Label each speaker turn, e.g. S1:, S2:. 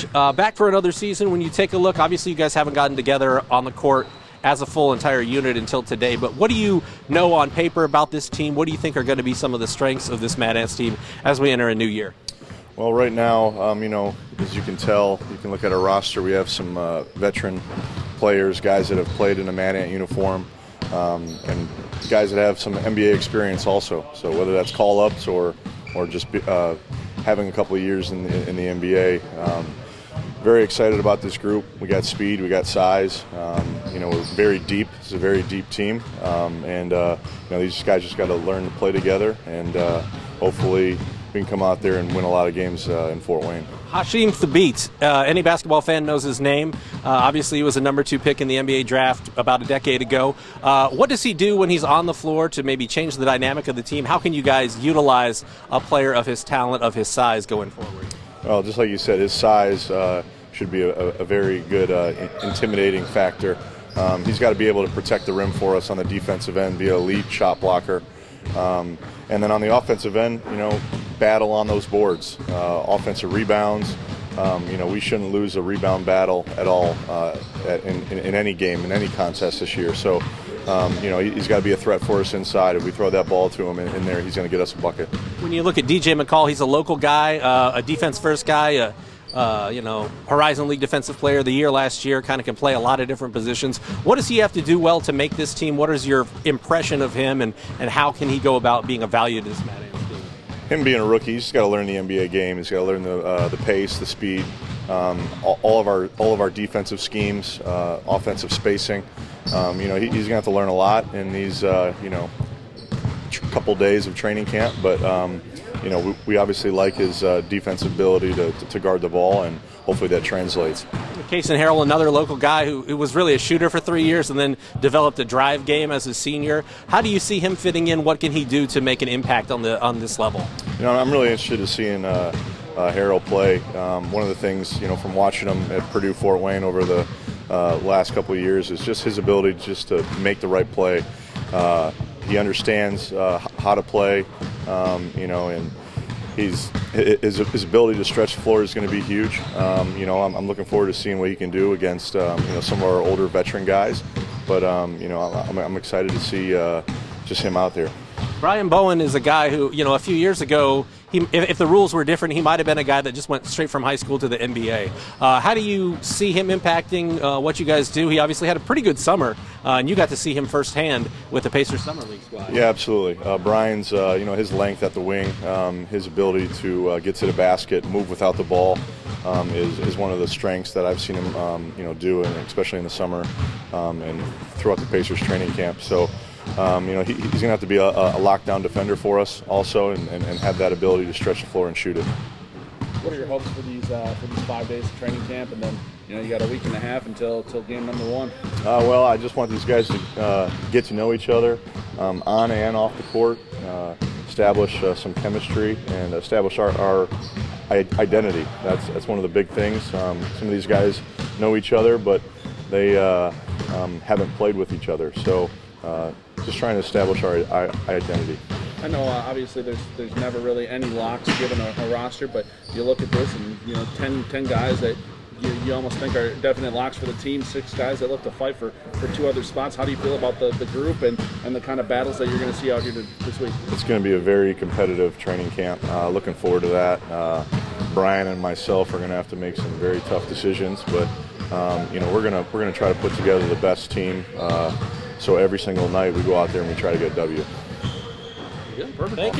S1: Back for another season. When you take a look, obviously you guys haven't gotten together on the court as a full entire unit until today, but what do you know on paper about this team? What do you think are going to be some of the strengths of this Mad Ants team as we enter a new year?
S2: Well, right now, as you can tell, you can look at our roster. We have some veteran players, guys that have played in a Mad Ant uniform, and guys that have some NBA experience also. So whether that's call-ups or just having a couple of years in the NBA. Very excited about this group. We got speed, we got size. We're very deep. It's a very deep team, and these guys just got to learn to play together, and hopefully we can come out there and win a lot of games in Fort Wayne.
S1: Hasheem Thabeet, any basketball fan knows his name. Obviously, he was a #2 pick in the NBA draft about a decade ago. What does he do when he's on the floor to maybe change the dynamic of the team? How can you guys utilize a player of his talent, of his size, going forward?
S2: Well, just like you said, his size should be a very good intimidating factor. He's got to be able to protect the rim for us on the defensive end, be an elite shot blocker. And then on the offensive end, battle on those boards, offensive rebounds. We shouldn't lose a rebound battle at all in any game, in any contest this year. So, he's got to be a threat for us inside. If we throw that ball to him in there, he's going to get us a bucket.
S1: When you look at DJ McCall, he's a local guy, a defense-first guy, Horizon League Defensive Player of the Year last year, kind of can play a lot of different positions. What does he have to do well to make this team? What is your impression of him, and how can he go about being a value to this Mad Ants team?
S2: Him being a rookie, he's got to learn the NBA game. He's got to learn the pace, the speed, all of our defensive schemes, offensive spacing. He's going to have to learn a lot in these couple days of training camp. But we obviously like his defensive ability to guard the ball, and hopefully that translates.
S1: Kayson Harrell, another local guy who was really a shooter for 3 years and then developed a drive game as a senior. How do you see him fitting in? What can he do to make an impact on this level?
S2: I'm really interested in seeing Harrell play. One of the things, from watching him at Purdue Fort Wayne over the last couple of years is just his ability just to make the right play. He understands how to play, and his ability to stretch the floor is going to be huge. I'm looking forward to seeing what he can do against some of our older veteran guys. But I'm excited to see just him out there.
S1: Brian Bowan is a guy who, a few years ago, if the rules were different, he might have been a guy that just went straight from high school to the NBA. How do you see him impacting what you guys do? He obviously had a pretty good summer, and you got to see him firsthand with the Pacers Summer League squad.
S2: Yeah, absolutely. Brian's, his length at the wing, his ability to get to the basket, move without the ball, is one of the strengths that I've seen him, do, and especially in the summer and throughout the Pacers training camp. So. He's going to have to be a lockdown defender for us also, and have that ability to stretch the floor and shoot it.
S3: What are your hopes for these 5 days of training camp, and then you got a week and a half until game number 1?
S2: Well, I just want these guys to get to know each other on and off the court, establish some chemistry, and establish our identity. That's one of the big things. Some of these guys know each other, but they haven't played with each other. So. Just trying to establish our identity.
S3: I know obviously there's never really any locks given a roster, but you look at this and 10 guys that you almost think are definite locks for the team, 6 guys that look to fight for 2 other spots. How do you feel about the group and the kind of battles that you're going to see out here this week?
S2: It's going to be a very competitive training camp. Looking forward to that. Brian and myself are going to have to make some very tough decisions, but we're going to try to put together the best team. So every single night we go out there and we try to get a W.
S1: Good, perfect. Thank you.